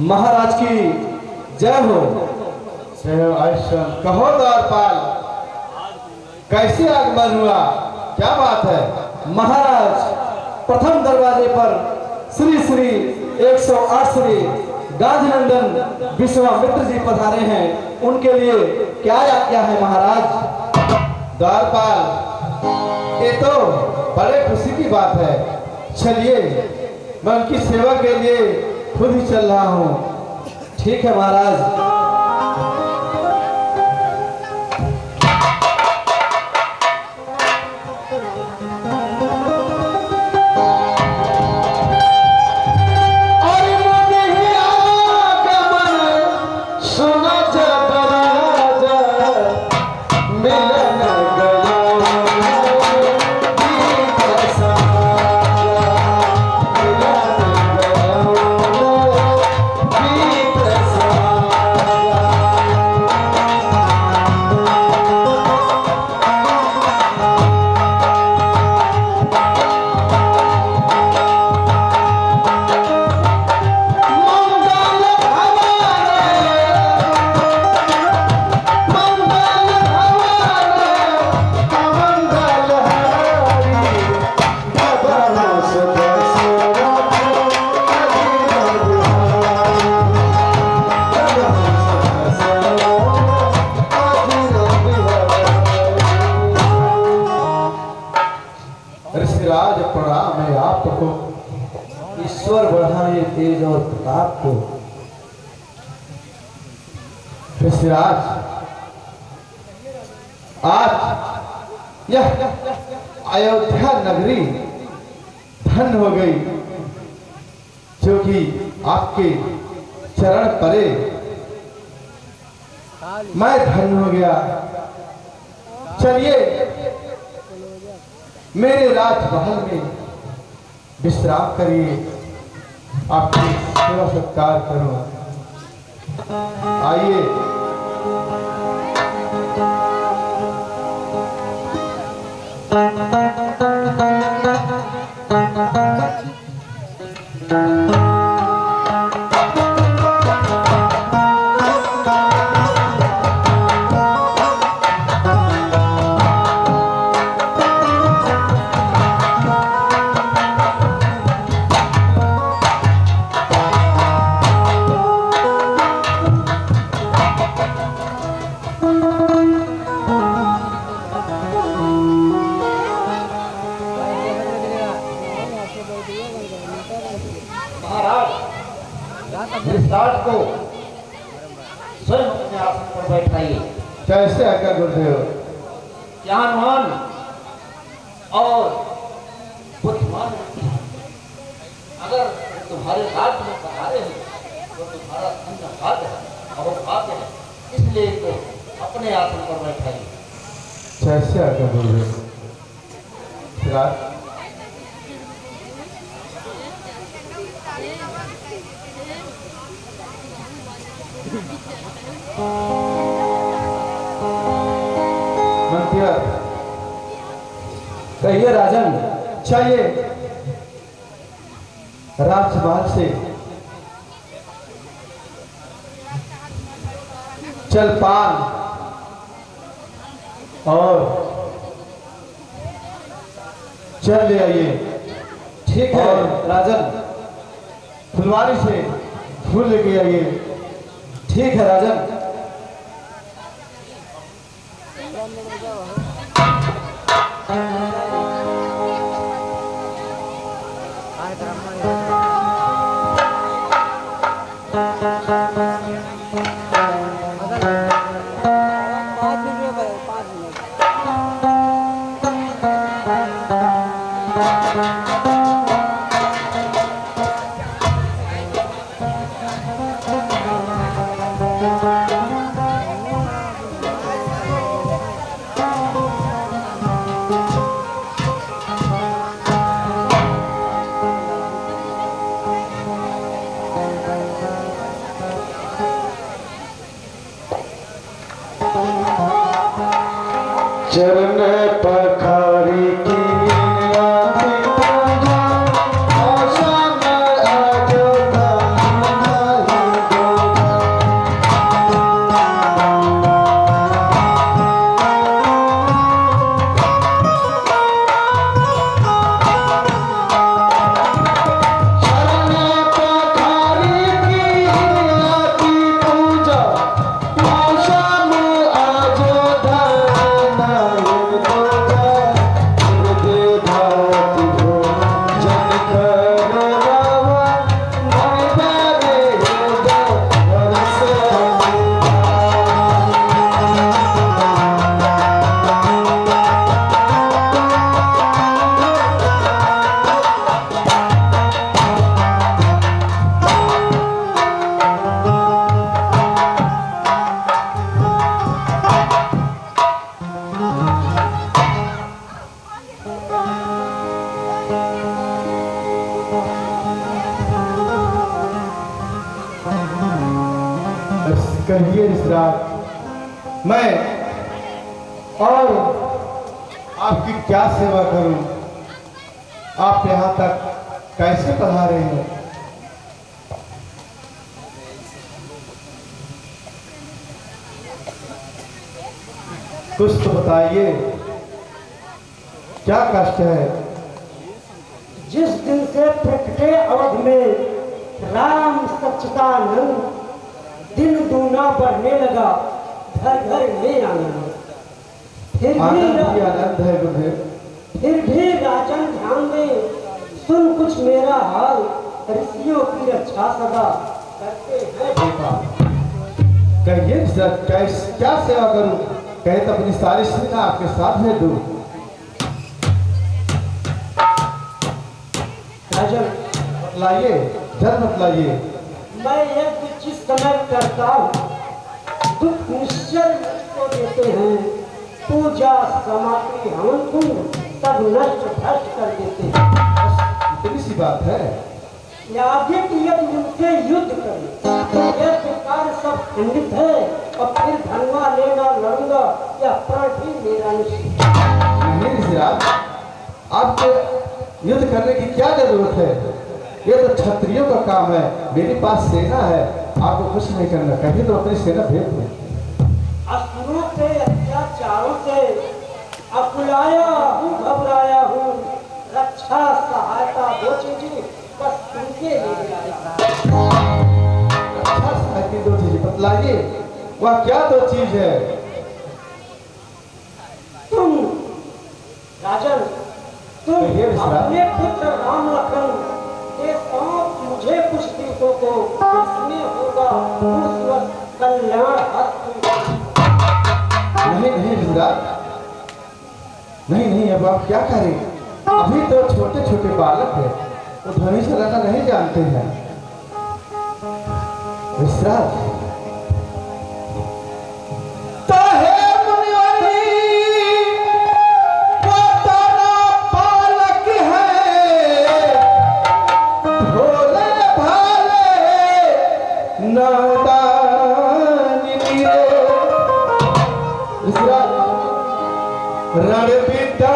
महाराज की जय हो। कहो द्वारपाल, कैसे आगमन हुआ, क्या बात है? महाराज, प्रथम दरवाजे पर श्री श्री 108 श्री गांधीनंदन विश्वामित्र जी पधारे हैं, उनके लिए क्या आज्ञा है महाराज? द्वारपाल, ये तो बड़े खुशी की बात है। चलिए, मैं उनकी सेवा के लिए खुद ही चल रहा हूँ। ठीक है महाराज। ऋषिराज प्रणाम है आपको, ईश्वर बढ़ाए तेज और प्रताप को। ऋषिराज, आज यह अयोध्या नगरी धन्य हो गई, जो कि आपके चरण परे मैं धन्य हो गया। चलिए, मेरे राजमहल में विश्राम करिए, आपकी सेवा सत्कार करो। आइए। विराट को स्वयं अपने आसन पर बैठाइए। कैसे आज्ञा गुरुदेव? ज्ञानवान और बुद्धिमान अगर तुम्हारे राज्य में पधारे हैं तो तुम्हारा धन्य भाग्य है और भाग्य है, इसलिए तो अपने आसन पर बैठाइए। कैसे आज्ञा गुरुदेव? विराट, कहिए राजन, चाहिए राजमहल से जलपान और जल ले आइए। ठीक है राजन, फुलवारी से फूल लेके आइए। ठीक है राजन। चरण पखारी की कहिए ऋषिराज, मैं और आपकी क्या सेवा करूं? आप यहाँ तक कैसे पधारे हैं? कुछ तो बताइए, क्या कष्ट है? जिस दिन से प्रकटे अवध में राम सच्चिदानंद, दिन दूना बढ़ने लगा, घर घर में आनंद। आनंद है गुरुदेव। फिर भी राजन ध्यान दे, सुन कुछ मेरा हाल, ऋषियों की रक्षा सदा करते हैं बेटा। कहिए क्या सेवा करूं? कहे तो अपनी सारी सेना आपके साथ भेज दूं। राजन बतलाइए, जल्द बतलाइए। मैं यज्ञ जिस समय करता हूँ, दुख निश्चय को देते हैं, पूजा सामग्री हवन कुंड सब नष्ट भ्रष्ट कर देते हैं। इतनी सी बात है? याज्ञिक यदि उनसे युद्ध करे तो यज्ञ कार्य सब खंडित है, और फिर धनवा लेना लड़ूंगा, यह प्रण भी मेरा निश्चित। नहीं ऋषिराज, आपके युद्ध करने की क्या जरूरत है? ये तो क्षत्रियों का काम है, मेरे पास सेना है, आपको कुछ नहीं करना। कहीं तो अपनी सेना भेज दें। असुरों से अत्याचारों से अकुलाया हूँ, घबराया हूँ, रक्षा सहायता दो चीजें बस तुमके लिए आया। अच्छा सहायता दो चीजें बतलाइए, वह क्या दो चीज है? तुम राजन, तुम अपने पुत्र राम लखन के साथ मुझे कुछ दिवसों को इसमें होगा उस वक्त कल्याण हस्त। नहीं नहीं ऋषिराज, नहीं नहीं, अब आप क्या करें? अभी तो छोटे छोटे बालक है, वो धनुष चलाना नहीं जानते हैं। ऋषिराज, रण विद्या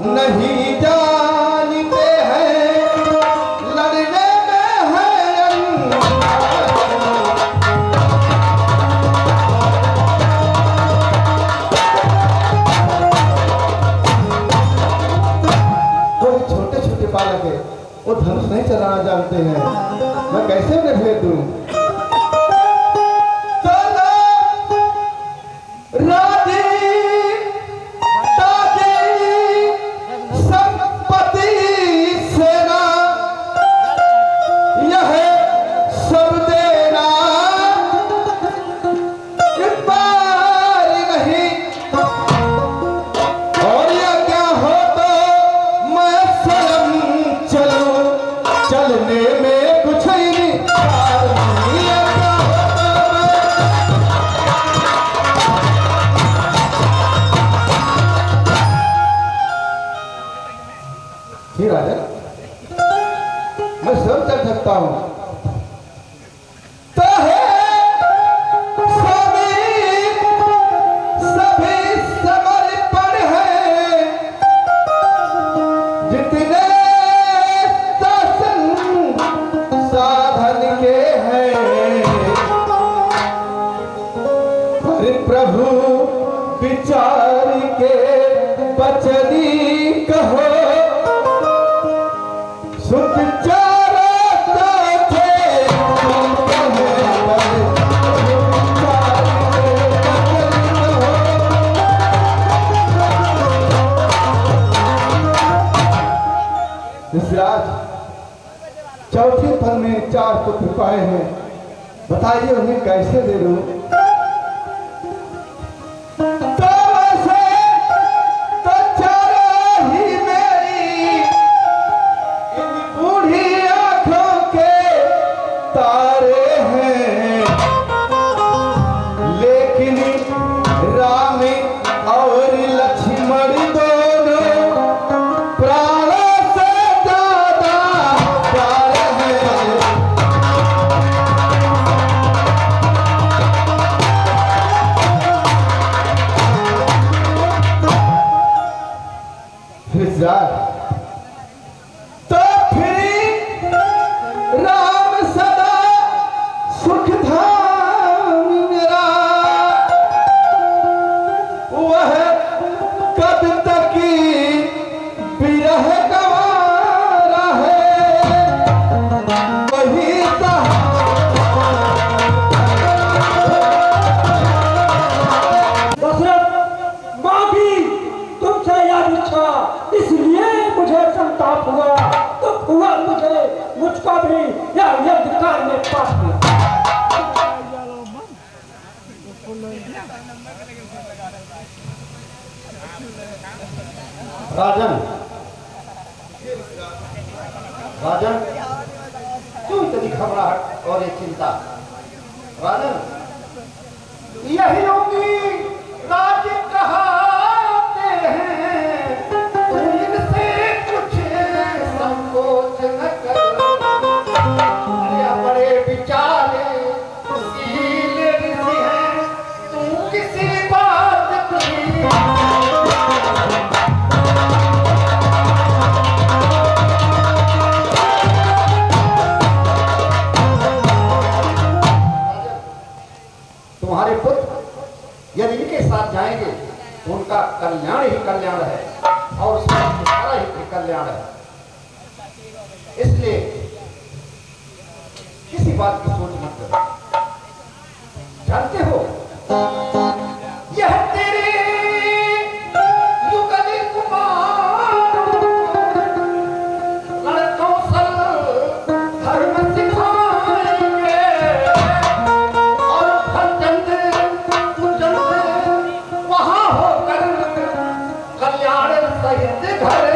नहीं जानते हैं, लड़ने में है वो छोटे छोटे बालक है, वो धनुष नहीं चलाना जानते हैं, मैं कैसे उन्हें भेज दूं? राजा, मैं सब चल सकता हूं। तो है सभी समर्पण है, जितने शासन साधन के हैं, प्रभु विचार के बचनी कहो, चौथे फल में 4 पुत्र पाए हैं, बताइए उन्हें कैसे दे दूं? ऋषराज, तो फिर राम सदा सुख धाम मेरा, वह कब तक विरह गवारा है, वही दशरथ, माँ की तुमसे यह इच्छा इसलिए मुझे संताप हुआ, दुख हुआ मुझे, मुझको भी यह यज्ञ कार्य में पास किया। राजन, राजन, क्यों इतनी घबराहट और ये चिंता? राजन, यही होगी राज कहाते हैं, तुम इनसे कुछ संकोच न करो। अरे बड़े विचारे शील ऋषि हैं, तुम किसी बात की तुम्हारे पुत्र यदि इनके साथ जाएंगे तो उनका कल्याण ही कल्याण है और सारा ही कल्याण है। इसलिए किसी बात की सोच मत करो। जानते हो यह तेरे युगल कुमार रणकौशल धर्म सिखाएंगे और फलचंद वहां होकर कल्याण सहित घर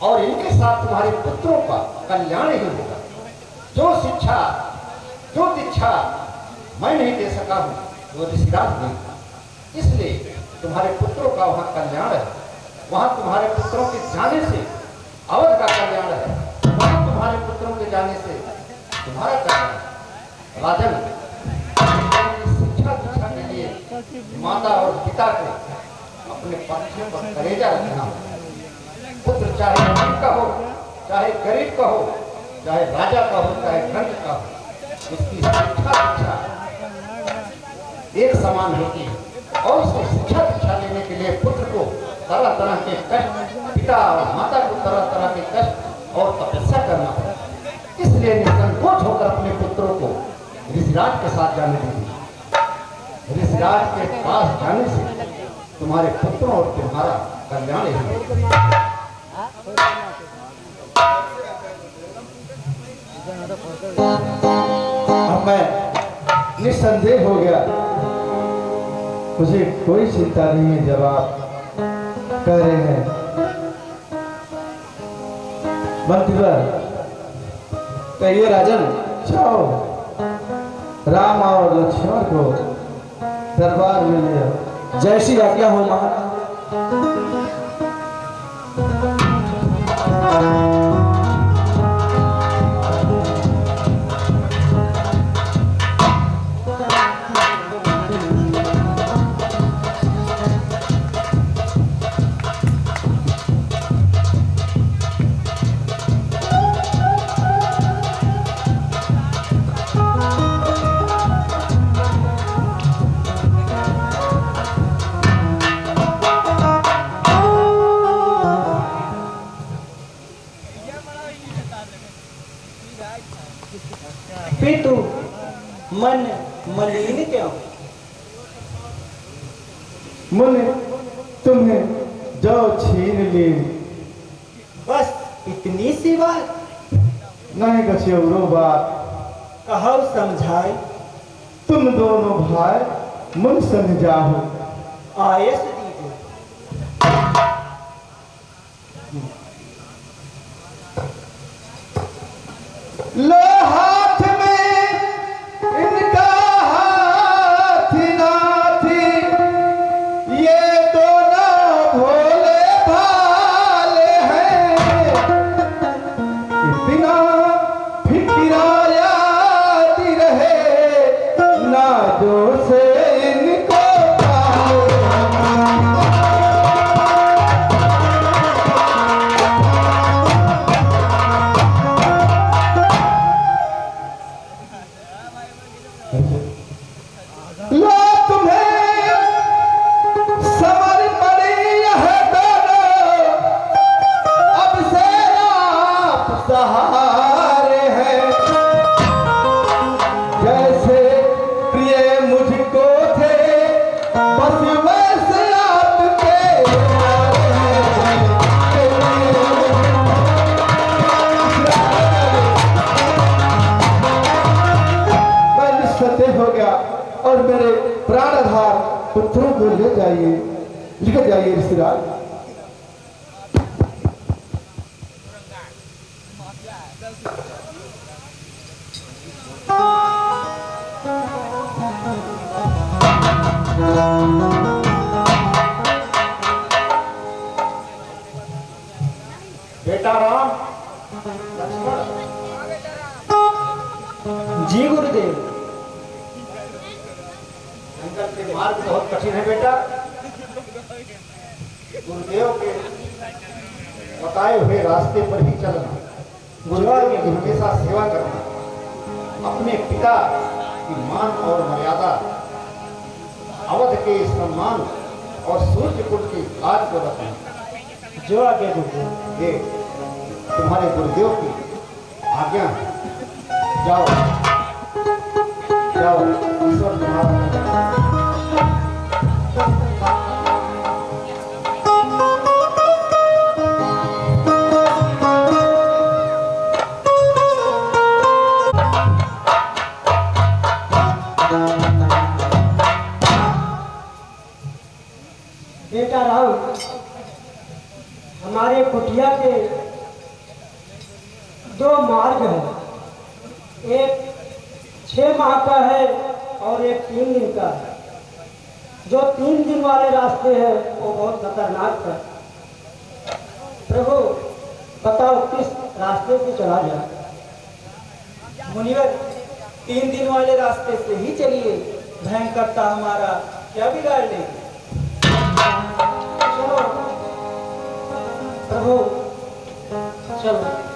और इनके साथ तुम्हारे पुत्रों का कल्याण ही होगा। जो शिक्षा जो दीक्षा मैं नहीं दे सका हूं वो ऋषिराज ने, इसलिए तुम्हारे पुत्रों का वहां कल्याण है। वहां तुम्हारे पुत्रों के जाने से अवध का कल्याण है, वहां तुम्हारे पुत्रों के जाने से तुम्हारा कल्याण है। राजन, शिक्षा दीक्षा के लिए माता और पिता को अपने पक्षों पर कलेजा रखना हो। पुत्र चाहे अमीर का हो, चाहे गरीब का हो, चाहे राजा का हो, चाहे धन का हो, उसकी शिक्षा दीक्षा एक समान होती है। और उसको शिक्षा दीक्षा लेने के लिए पुत्र को तरह तरह के कष्ट, पिता और माता को तरह तरह के कष्ट और तपस्या करना पड़ता। इसलिए निसंकोच होकर अपने पुत्रों को ऋषिराज के साथ जाने दीजिए। ऋषिराज के पास जाने से तुम्हारे पुत्रों और तुम्हारा कल्याण ही होगा। अब मैं निस्संदेह हो गया, मुझे कोई चिंता नहीं है। जब आप कह रहे हैं मंत्रीवर, कहिए राजन, जाओ राम और लक्ष्मण को दरबार में ले आओ। जैसी आज्ञा हो महाराज। पितु मन मलिन क्यों? मन तुम्हें जो छीन ली, बस इतनी सी बात? नहीं कछी औरो बात। कहो समझाए। तुम दोनों भाई मन समझाओ। आयस दीजिए। लो हाथ में इनका हाथ नाथी, ये दोनों भोले भाले हैं। सहारे हैं, जैसे प्रिय मुझको थे बस वैसे आपके मैं निस्संदेह हो गया और मेरे प्राणाधार पुत्रों को ले जाइए, लेकर जाइए ऋषिराज। बेटा राम, लक्ष्मण। जी गुरुदेव। जंगल के मार्ग बहुत कठिन है बेटा। गुरुदेव के बताए हुए रास्ते पर ही चलना, गुरुदेव की हमेशा सेवा करना, अपने पिता की मान और मर्यादा, अवध के सम्मान और सूर्य कुल की आज को रखना। जो आगे गुरुदेव। ये तुम्हारे गुरुदेव की आज्ञा है। जाओ जाओ, ईश्वर तुम्हारा। बेटा राम, हमारे कुटिया के दो मार्ग हैं, एक 6 माह का है और एक 3 दिन का है। जो 3 दिन वाले रास्ते हैं वो बहुत खतरनाक है। प्रभु बताओ किस रास्ते से चला जाए? मुनिवर, 3 दिन वाले रास्ते से ही चलिए, भयंकरता हमारा क्या बिगाड़ लेगी। चलो प्रभु, चलो।